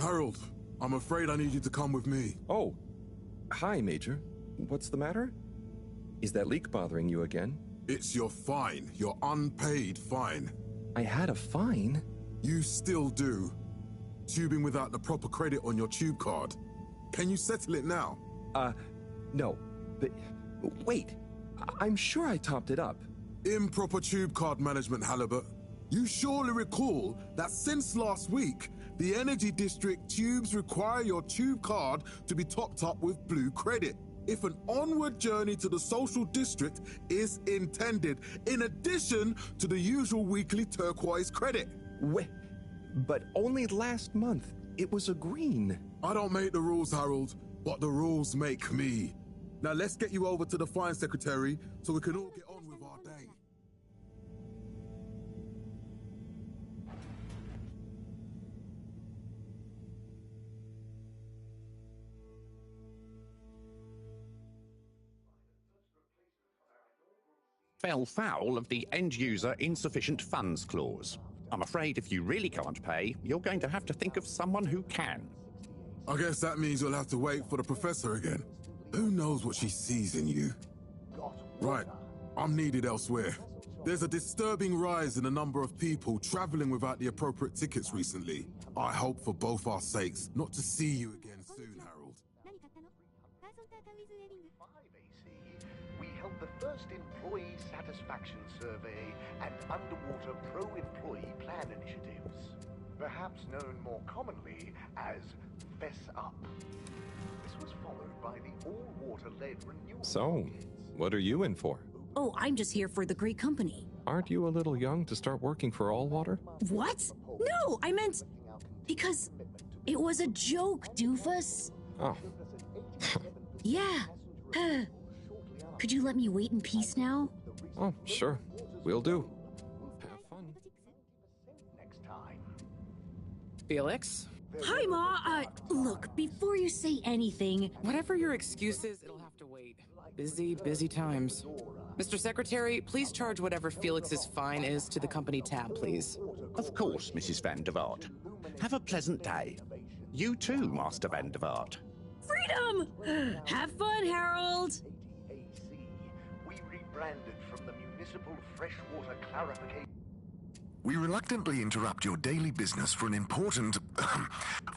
Harold, I'm afraid I need you to come with me. Oh, hi, Major. What's the matter? Is that leak bothering you again? It's your fine, your unpaid fine. I had a fine? You still do. Tubing without the proper credit on your tube card. Can you settle it now? No. But wait, I'm sure I topped it up. Improper tube card management, Halibut. You surely recall that since last week, the Energy District tubes require your tube card to be topped up with blue credit if an onward journey to the social district is intended, in addition to the usual weekly turquoise credit. Wait, but only last month it was a green. I don't make the rules, Harold, but the rules make me. Now let's get you over to the fine secretary so we can all get on with our day. Fell foul of the end-user insufficient funds clause. I'm afraid if you really can't pay, you're going to have to think of someone who can. I guess that means you'll have to wait for the professor again. Who knows what she sees in you? Right, I'm needed elsewhere. There's a disturbing rise in the number of people traveling without the appropriate tickets recently. I hope for both our sakes not to see you again soon, Harold. We held the first employee satisfaction survey and underwater pro-employee plan initiatives, perhaps known more commonly as Fess Up. This was followed by the all-water-led renewal. So, what are you in for? Oh, I'm just here for the great company. Aren't you a little young to start working for All Water? What? No, I meant because it was a joke, doofus. Oh. Yeah. Could you let me wait in peace now? Oh, sure. Will do. Have fun. Next time. Felix? Hi, Ma. Look, before you say anything... Whatever your excuse is, it'll have to wait. Busy times. Mr. Secretary, please charge whatever Felix's fine is to the company tab, please. Of course, Mrs. Van der Vaart. Have a pleasant day. You too, Master Van der Vaart. Freedom! Have fun, Harold! We rebranded from the Municipal Freshwater Clarification. We reluctantly interrupt your daily business for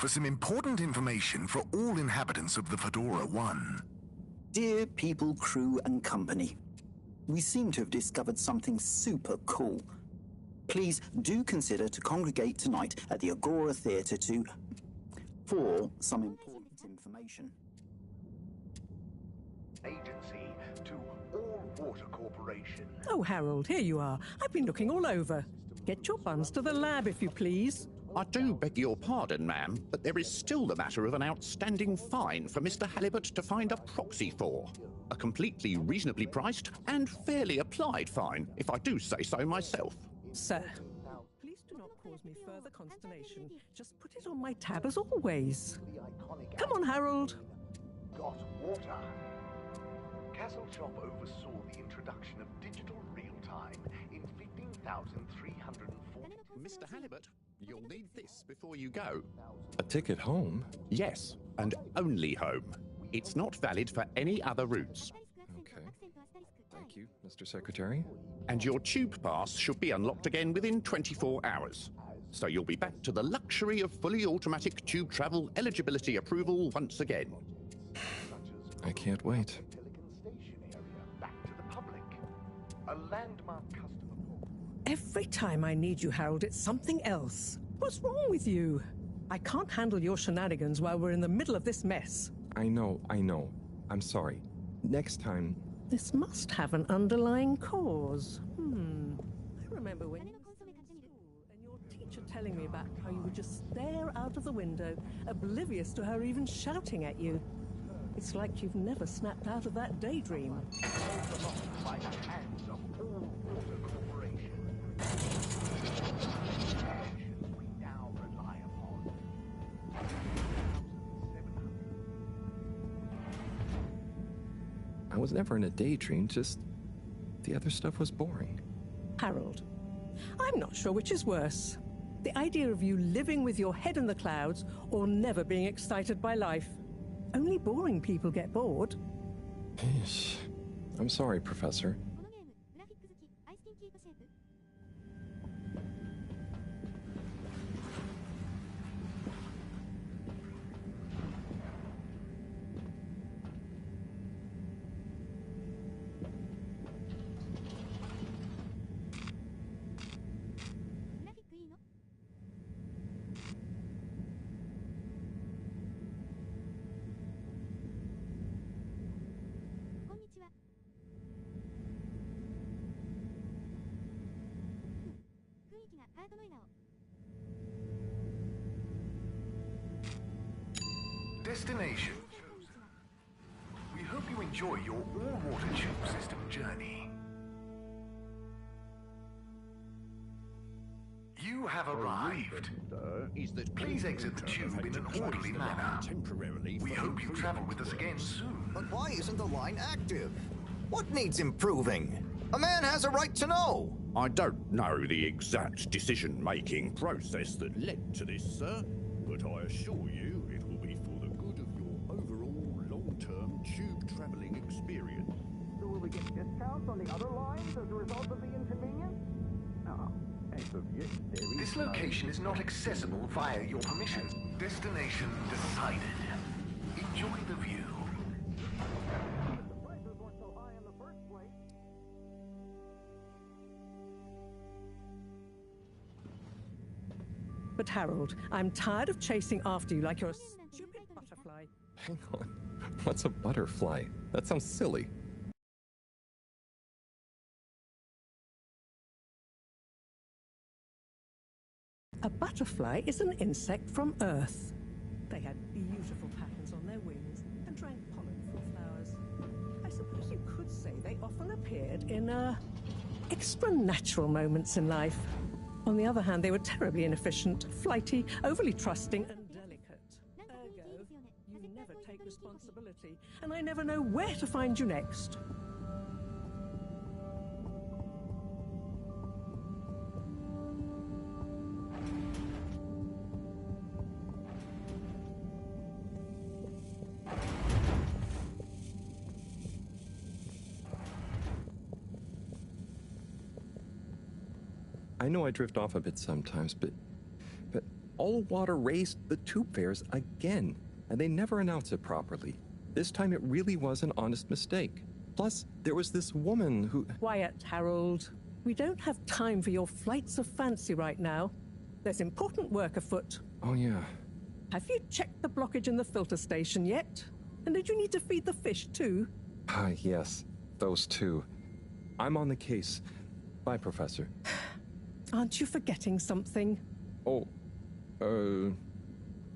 some important information for all inhabitants of the Fedora 1. Dear people, crew, and company, we seem to have discovered something super cool. Please do consider to congregate tonight at the Agora Theatre for some important information. Agency to All Water Corporation. Oh, Harold, here you are. I've been looking all over. Get your buns to the lab, if you please. I do beg your pardon, ma'am, but there is still the matter of an outstanding fine for Mr. Halibut to find a proxy for. A completely reasonably priced and fairly applied fine, if I do say so myself. Sir, please do not cause me further consternation. Just put it on my tab as always. Come on, Harold. Got water. Castle Chop oversaw the introduction of digital real-time in 15,340... Mr. Halibut, you'll need this before you go. A ticket home? Yes, and only home. It's not valid for any other routes. Okay. Thank you, Mr. Secretary. And your tube pass should be unlocked again within 24 hours. So you'll be back to the luxury of fully automatic tube travel eligibility approval once again. I can't wait. Back to the public. A landmark customer. Every time I need you, Harold, it's something else. What's wrong with you? I can't handle your shenanigans while we're in the middle of this mess. I know. I'm sorry. Next time... This must have an underlying cause. I remember when you were in school and your teacher telling me about how you would just stare out of the window, oblivious to her even shouting at you. It's like you've never snapped out of that daydream. By the hands of All Water Corporation. We now rely upon. I was never in a daydream, just... the other stuff was boring. Harold, I'm not sure which is worse. The idea of you living with your head in the clouds or never being excited by life. Only boring people get bored. I'm sorry, Professor. Destination chosen. We hope you enjoy your all-water tube system journey. You have arrived. Please exit the tube in an orderly manner. We hope you travel with us again soon. But why isn't the line active? What needs improving? A man has a right to know. I don't know the exact decision-making process that led to this, sir, but I assure you it will be for the good of your overall long-term tube travelling experience. So will we get discounts on the other lines as a result of the inconvenience? No. As of yet, there is This location is not accessible via your permission. Destination decided. Enjoy the view. The prices weren't so high in the first place. But Harold, I'm tired of chasing after you like you're a stupid butterfly. Hang on. What's a butterfly? That sounds silly. A butterfly is an insect from Earth. They had beautiful patterns on their wings and drank pollen from flowers. I suppose you could say they often appeared in extra natural moments in life. On the other hand, they were terribly inefficient, flighty, overly trusting, and delicate. Ergo, you never take responsibility, and I never know where to find you next. I know I drift off a bit sometimes, but all water raised the tube fares again, and they never announce it properly. This time it really was an honest mistake. Plus, there was this woman who... Quiet, Harold. We don't have time for your flights of fancy right now. There's important work afoot. Oh, yeah. Have you checked the blockage in the filter station yet? And did you need to feed the fish too? Ah, yes. Those two. I'm on the case. Bye, Professor. Aren't you forgetting something? Oh,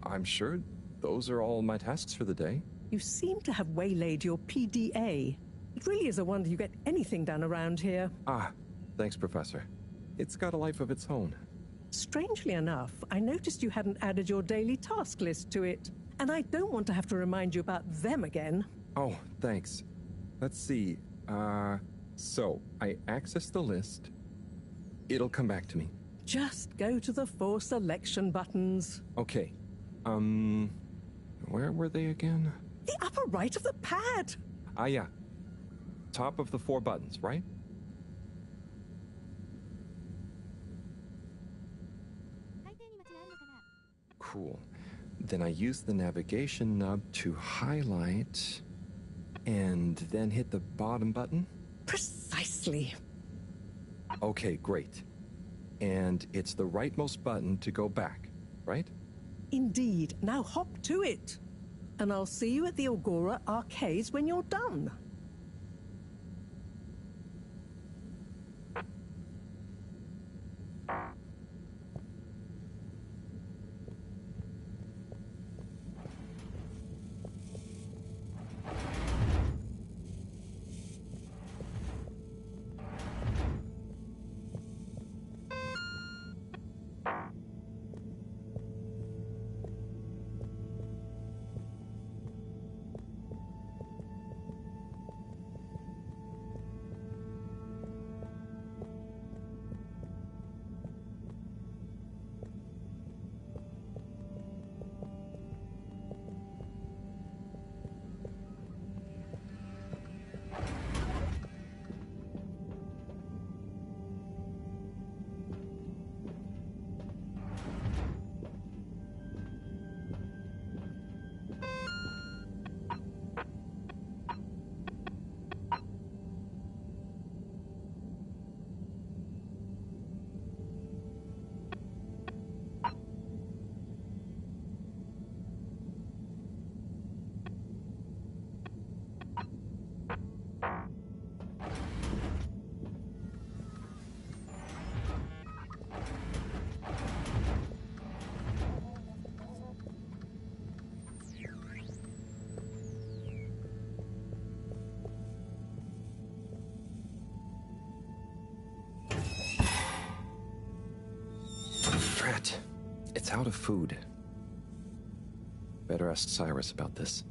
I'm sure those are all my tasks for the day. You seem to have waylaid your PDA. It really is a wonder you get anything done around here. Ah, thanks, Professor. It's got a life of its own. Strangely enough, I noticed you hadn't added your daily task list to it, and I don't want to have to remind you about them again. Oh, thanks. Let's see. So I access the list. It'll come back to me. Just go to the 4 selection buttons. Okay. Where were they again? The upper right of the pad. Ah, yeah. Top of the 4 buttons, right? Cool. Then I use the navigation nub to highlight and then hit the bottom button. Precisely. Okay, great. And it's the rightmost button to go back, right? Indeed. Now hop to it. And I'll see you at the Agora Arcades when you're done. out of food. Better ask Cyrus about this.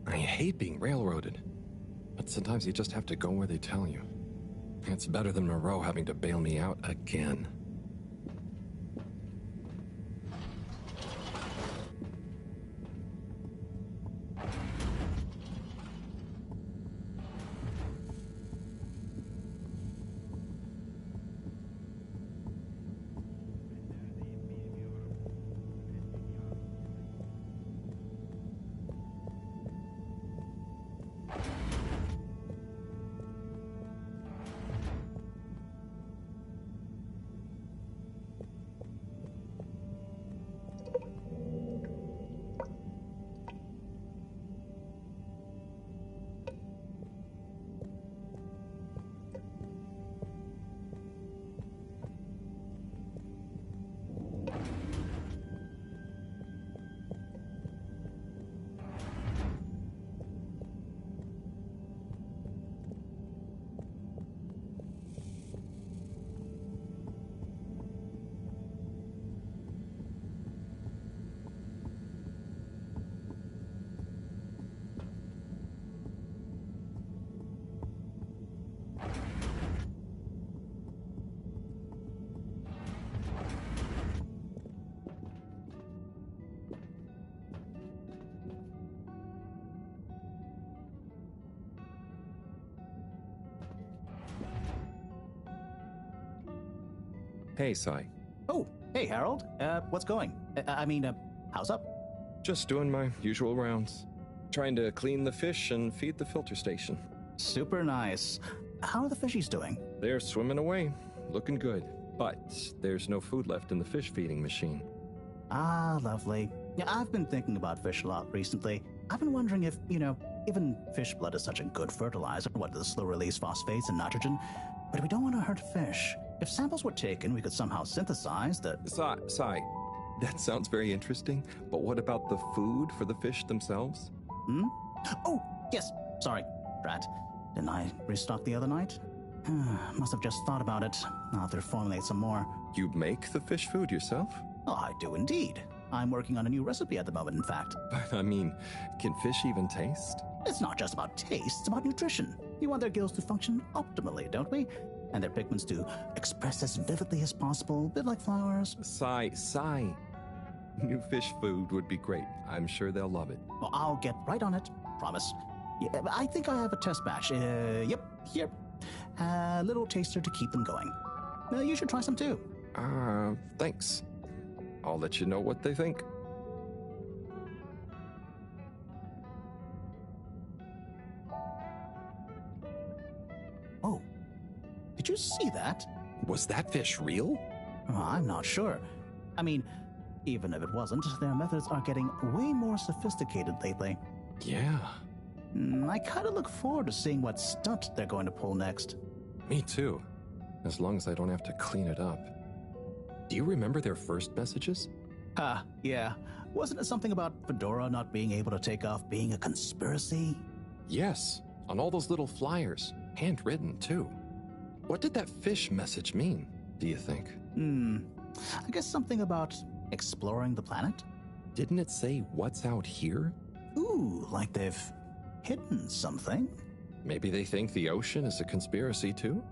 I hate being railroaded, but sometimes you just have to go where they tell you. It's better than Moreau having to bail me out again. Hey, Sai. Oh, hey, Harold. What's going? How's up? Just doing my usual rounds. Trying to clean the fish and feed the filter station. Super nice. How are the fishies doing? They're swimming away, looking good. But there's no food left in the fish feeding machine. Ah, lovely. Yeah, I've been thinking about fish a lot recently. I've been wondering if, even fish blood is such a good fertilizer, the slow-release phosphates and nitrogen, but we don't want to hurt fish. If samples were taken, we could somehow synthesize the... Sai, that sounds very interesting, but what about the food for the fish themselves? Oh, yes, sorry, Drat. Didn't I restock the other night? Must have just thought about it. I'll have to formulate some more. You make the fish food yourself? Oh, I do indeed. I'm working on a new recipe at the moment, in fact. But I mean, can fish even taste? It's not just about taste, it's about nutrition. We want their gills to function optimally, don't we? And their pigments to express as vividly as possible, a bit like flowers. Sigh. New fish food would be great. I'm sure they'll love it. Well, I'll get right on it. Promise. Yeah, I think I have a test batch. Yep, here. A little taster to keep them going. You should try some too. Thanks. I'll let you know what they think. Oh, did you see that? Was that fish real? I'm not sure. I mean, even if it wasn't, their methods are getting way more sophisticated lately. Yeah. I kind of look forward to seeing what stunt they're going to pull next. Me too. As long as I don't have to clean it up. Do you remember their first messages? Yeah. Wasn't it something about Fedora not being able to take off being a conspiracy? Yes, on all those little flyers. Handwritten, too. What did that fish message mean, do you think? I guess something about exploring the planet? Didn't it say what's out here? Ooh, like they've hidden something? Maybe they think the ocean is a conspiracy, too?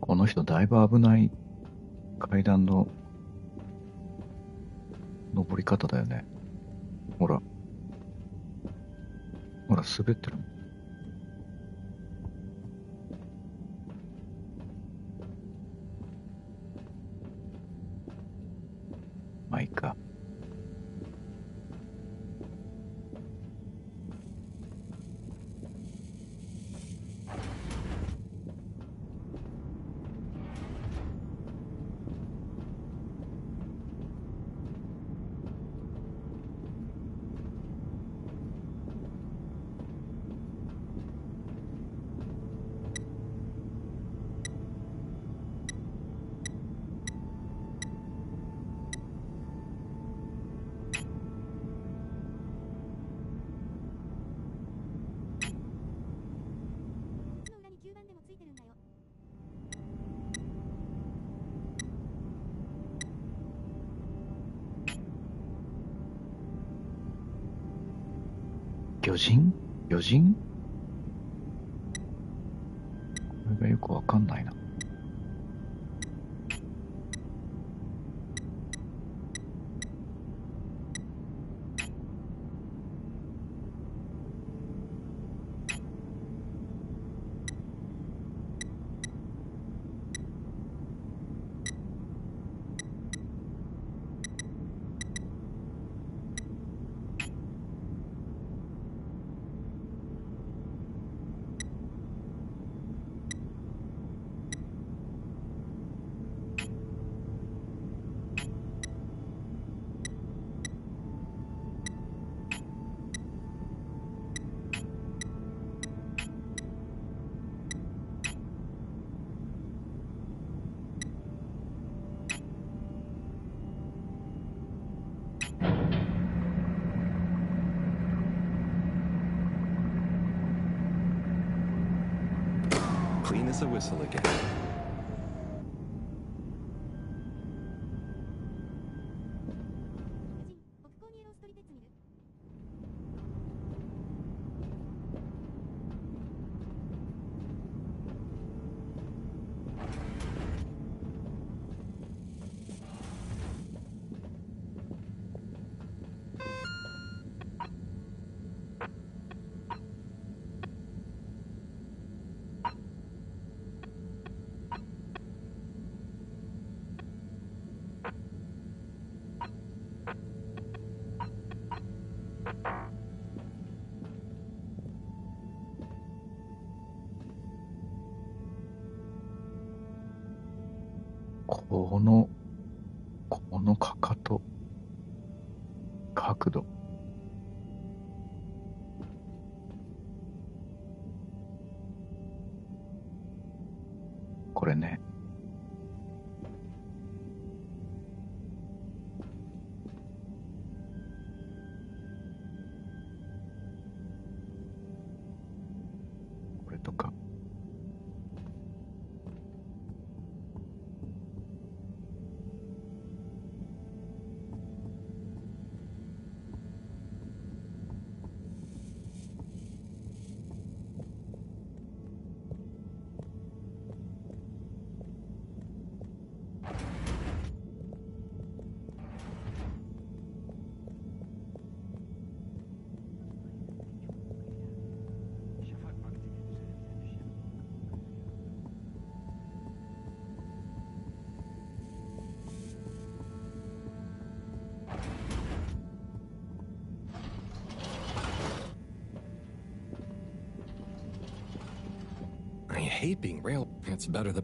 この人だいぶ危ない階段の登り方だよね。ほら滑ってる。まあいいか。魚人これがよくわかんないな。Clean as a whistle again. このかかと、角度。これね。これとか。I hate being rail. It's better than.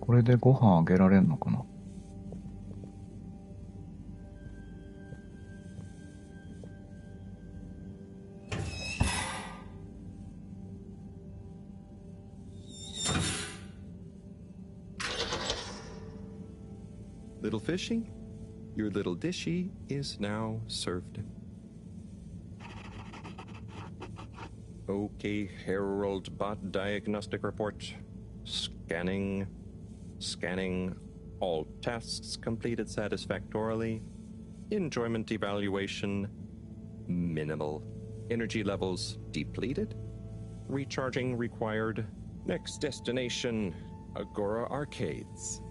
これでご飯あげられんのかな。Little fishy, your little dishy is now served. Okay, Harold Bot diagnostic report. Scanning. All tests completed satisfactorily. Enjoyment evaluation minimal. Energy levels depleted. Recharging required. Next destination, Agora Arcades.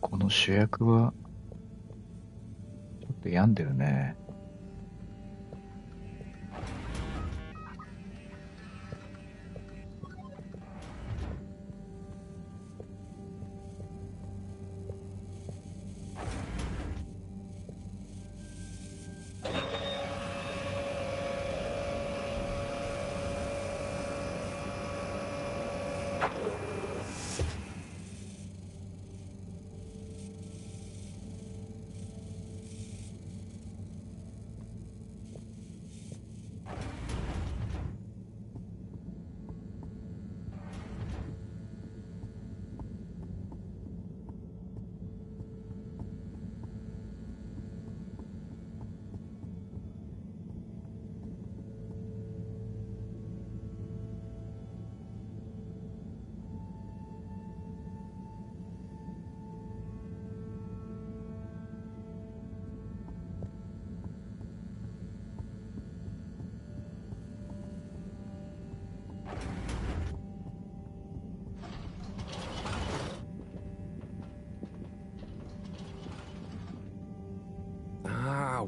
この主役はちょっと病んでるね。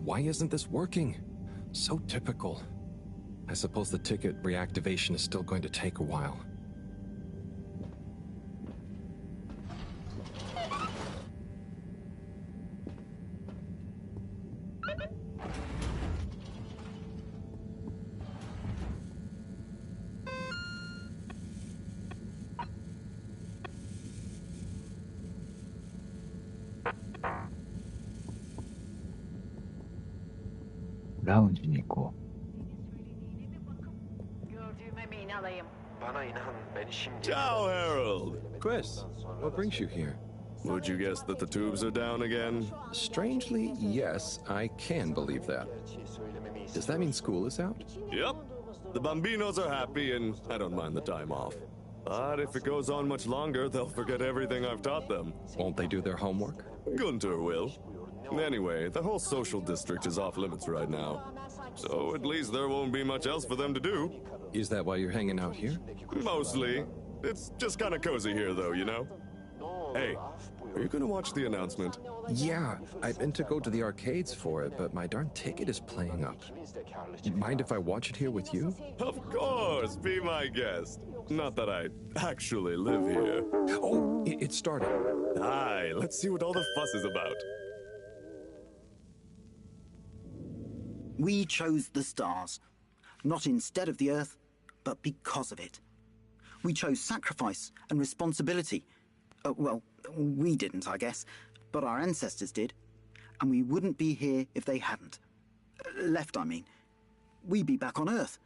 Why isn't this working? So typical. I suppose the ticket reactivation is still going to take a while. ラウンジに行こ Ciao, Harold. Chris, what brings you here? Would you guess that the tubes are down again? Strangely, yes, I can believe that. Does that mean school is out? Yep. The Bambinos are happy, and I don't mind the time off. But if it goes on much longer, they'll forget everything I've taught them. Won't they do their homework? Gunter will. Anyway, the whole social district is off limits right now. So at least there won't be much else for them to do. Is that why you're hanging out here? Mostly. It's just kind of cozy here, though, you know? Hey, are you gonna watch the announcement? Yeah, I've been to go to the arcades for it, but my darn ticket is playing up. Mind if I watch it here with you? Of course, be my guest. Not that I actually live here. Oh, it's starting. Aye, let's see what all the fuss is about. We chose the stars, not instead of the Earth, but because of it. We chose sacrifice and responsibility. Well, we didn't, I guess, but our ancestors did, and we wouldn't be here if they hadn't. Left, I mean. We'd be back on Earth,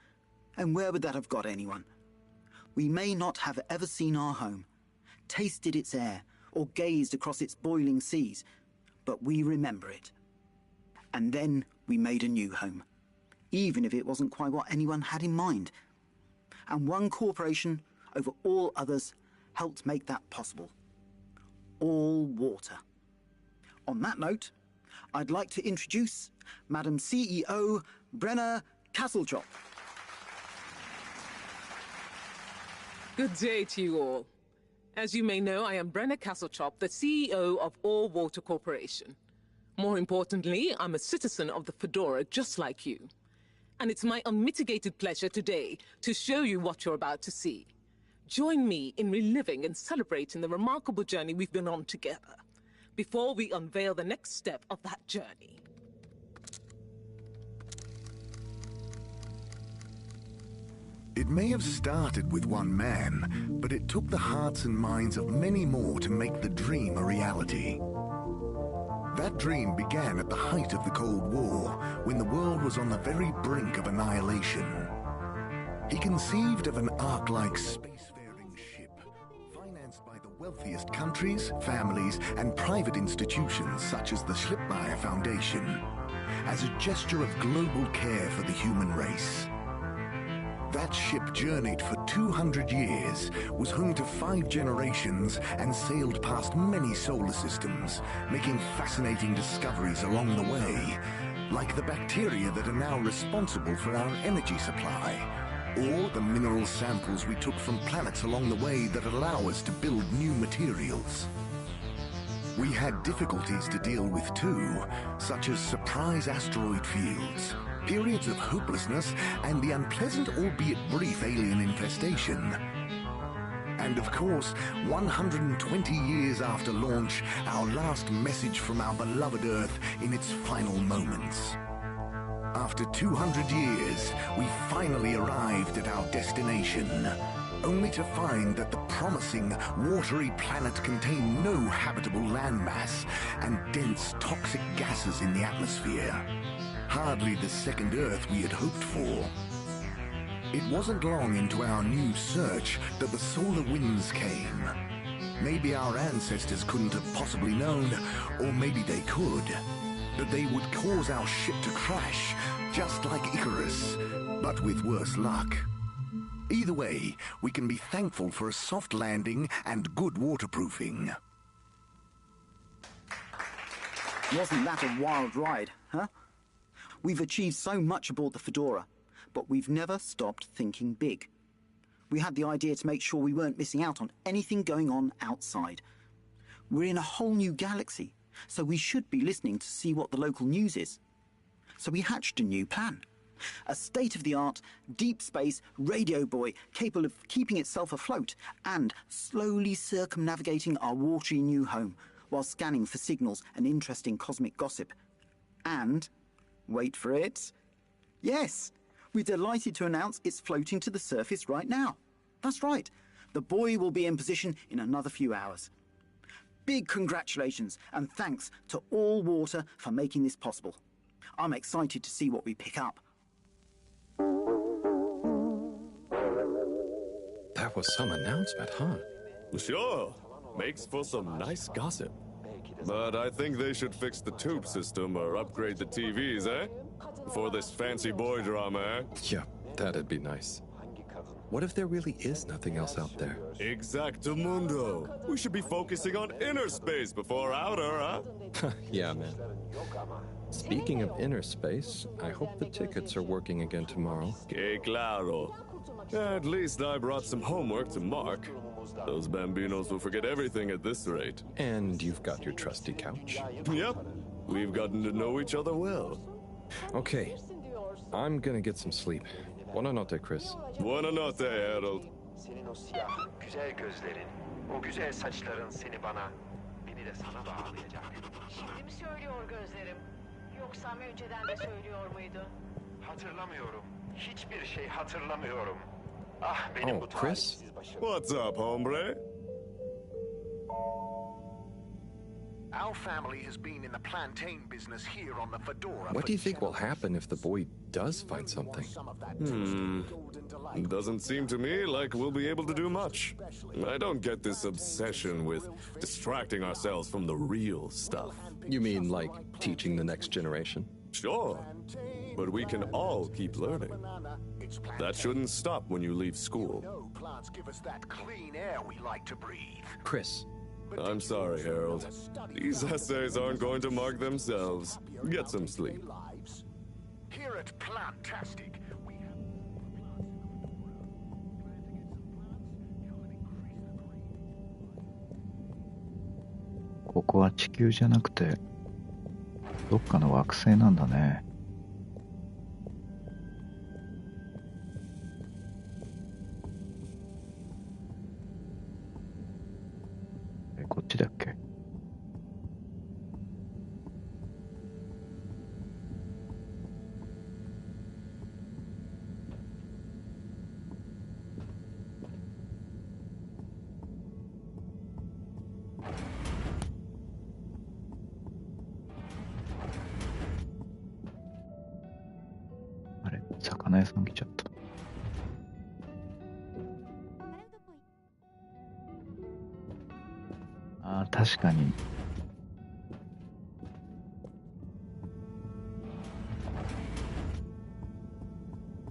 and where would that have got anyone? We may not have ever seen our home, tasted its air, or gazed across its boiling seas, but we remember it. And then we made a new home, even if it wasn't quite what anyone had in mind. And one corporation over all others helped make that possible. All water. On that note, I'd like to introduce Madam CEO Brenna Castletop. Good day to you all. As you may know, I am Brenna Castletop, the CEO of All Water Corporation. More importantly, I'm a citizen of the Fedora just like you. And it's my unmitigated pleasure today to show you what you're about to see. Join me in reliving and celebrating the remarkable journey we've been on together, before we unveil the next step of that journey. It may have started with one man, but it took the hearts and minds of many more to make the dream a reality. That dream began at the height of the Cold War, when the world was on the very brink of annihilation. He conceived of an Ark-like spacefaring ship, financed by the wealthiest countries, families, and private institutions such as the Schlipmeyer Foundation, as a gesture of global care for the human race. That ship journeyed for 200 years, was home to 5 generations, and sailed past many solar systems, making fascinating discoveries along the way, like the bacteria that are now responsible for our energy supply, or the mineral samples we took from planets along the way that allow us to build new materials. We had difficulties to deal with too, such as surprise asteroid fields, periods of hopelessness, and the unpleasant albeit brief alien infestation. And of course, 120 years after launch, our last message from our beloved Earth in its final moments. After 200 years, we finally arrived at our destination, only to find that the promising, watery planet contained no habitable landmass and dense toxic gases in the atmosphere. Hardly the second Earth we had hoped for. It wasn't long into our new search that the solar winds came. Maybe our ancestors couldn't have possibly known, or maybe they could, that they would cause our ship to crash, just like Icarus, but with worse luck. Either way, we can be thankful for a soft landing and good waterproofing. Wasn't that a wild ride, huh? We've achieved so much aboard the Fedora, but we've never stopped thinking big. We had the idea to make sure we weren't missing out on anything going on outside. We're in a whole new galaxy, so we should be listening to see what the local news is. So we hatched a new plan. A state-of-the-art, deep space radio buoy capable of keeping itself afloat and slowly circumnavigating our watery new home while scanning for signals and interesting cosmic gossip. And, wait for it, yes, we're delighted to announce it's floating to the surface right now. That's right, the buoy will be in position in another few hours. Big congratulations and thanks to All Water for making this possible. I'm excited to see what we pick up. That was some announcement, huh? Sure. Makes for some nice gossip. But I think they should fix the tube system or upgrade the TVs, eh? For this fancy boy drama, eh? Yeah, that'd be nice. What if there really is nothing else out there? Exactamundo. We should be focusing on inner space before outer, huh? Yeah, man. Speaking of inner space, I hope the tickets are working again tomorrow. Que claro. At least I brought some homework to mark. Those bambinos will forget everything at this rate. And you've got your trusty couch. Yep. We've gotten to know each other well. Okay. I'm gonna get some sleep. Buonanotte, Chris. Buonanotte, Harold. Senin o siyah, güzel gözlerin, o güzel saçların seni bana, beni de sana bağlayacak. Şimdi mi söylüyor gözlerim? Yoksa önceden de söylüyor muydu? Hatırlamıyorum. Hiçbir şey hatırlamıyorum. Ah benim Oh, bu Chris? talihsiz başım. What's up, hombre? Our family has been in the plantain business here on the Fedora. What do you think will happen if the boy does find something? Doesn't seem to me like we'll be able to do much. I don't get this obsession with distracting ourselves from the real stuff. You mean like teaching the next generation? Sure, but we can all keep learning. That shouldn't stop when you leave school. Plants give us that clean air we like to breathe. Chris. I'm sorry, Harold. These essays aren't going to mark themselves. Get some sleep. Here at Plantastic, we have... ここは地球じゃなくて、どっかの惑星なんだね。こっちだっけ？あれ、魚屋さん来ちゃった。あー、確かに。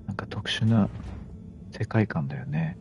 なんか特殊な世界観だよね。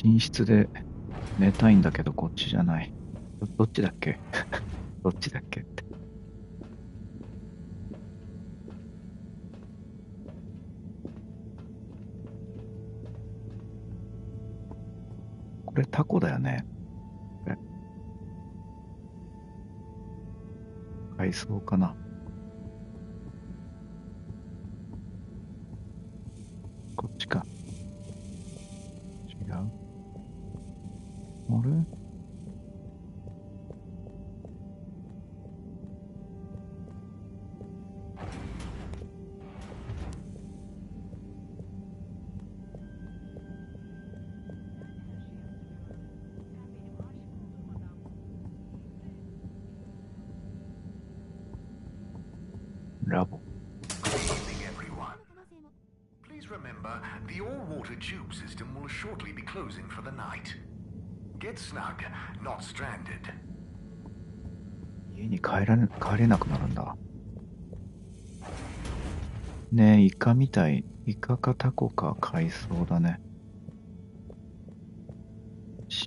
寝室で寝たいんだけどこっちじゃない。どっちだっけどっちだっけって。これタコだよね。海藻かな。こっちか。違う。あれ？ラボ。Please remember, the all-water tube system will shortly be closing for the night. Get snug, not stranded. 家に帰れなくなるんだ。ねえ、イカみたい。イカかタコか海藻だね。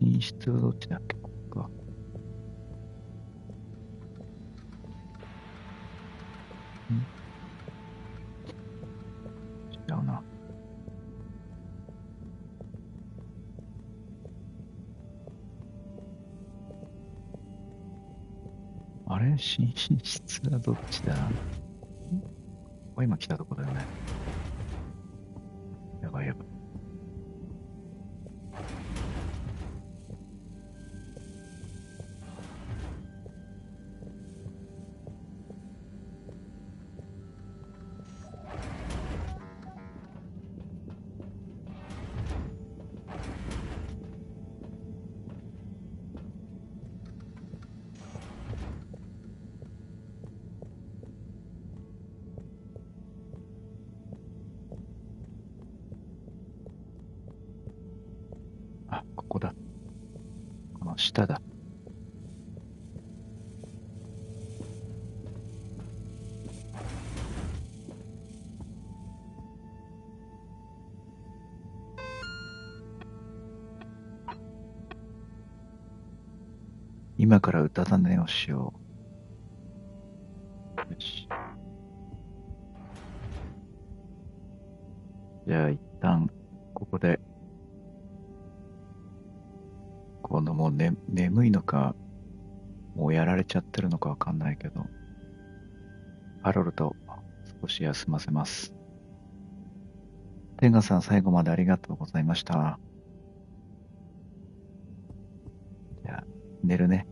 寝室はどっちだっけ？ここか。違うな。寝室はどっちだ？ここ今来たとこだよね。やばいやばい。あ、ここだ。この下だ。今から歌種をしよう。よし。じゃあ一旦ここでこのもう、眠いのかもうやられちゃってるのかわかんないけどハロルと少し休ませます。天下さん最後までありがとうございました。じゃあ寝るね。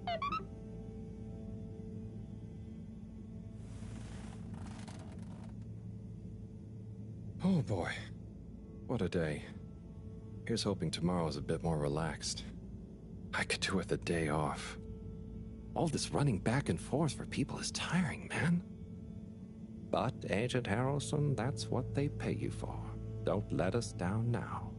Oh boy, what a day. Here's hoping tomorrow's a bit more relaxed. I could do with a day off. All this running back and forth for people is tiring, man. But, Agent Harrelson, that's what they pay you for. Don't let us down now.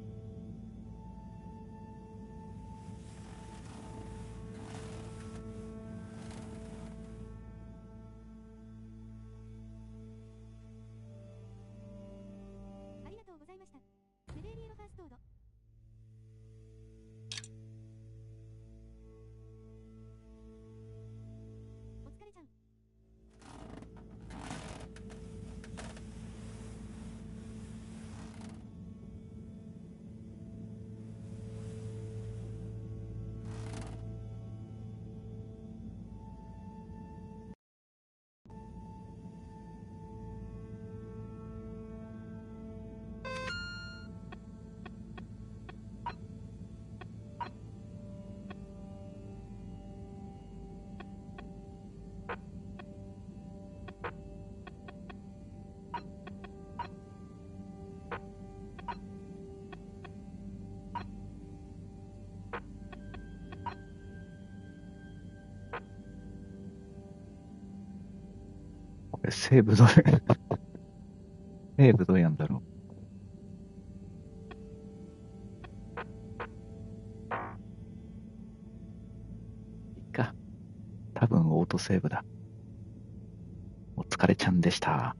セーブどう、セーブどうやんだろう。いいか。多分オートセーブだ。お疲れちゃんでした。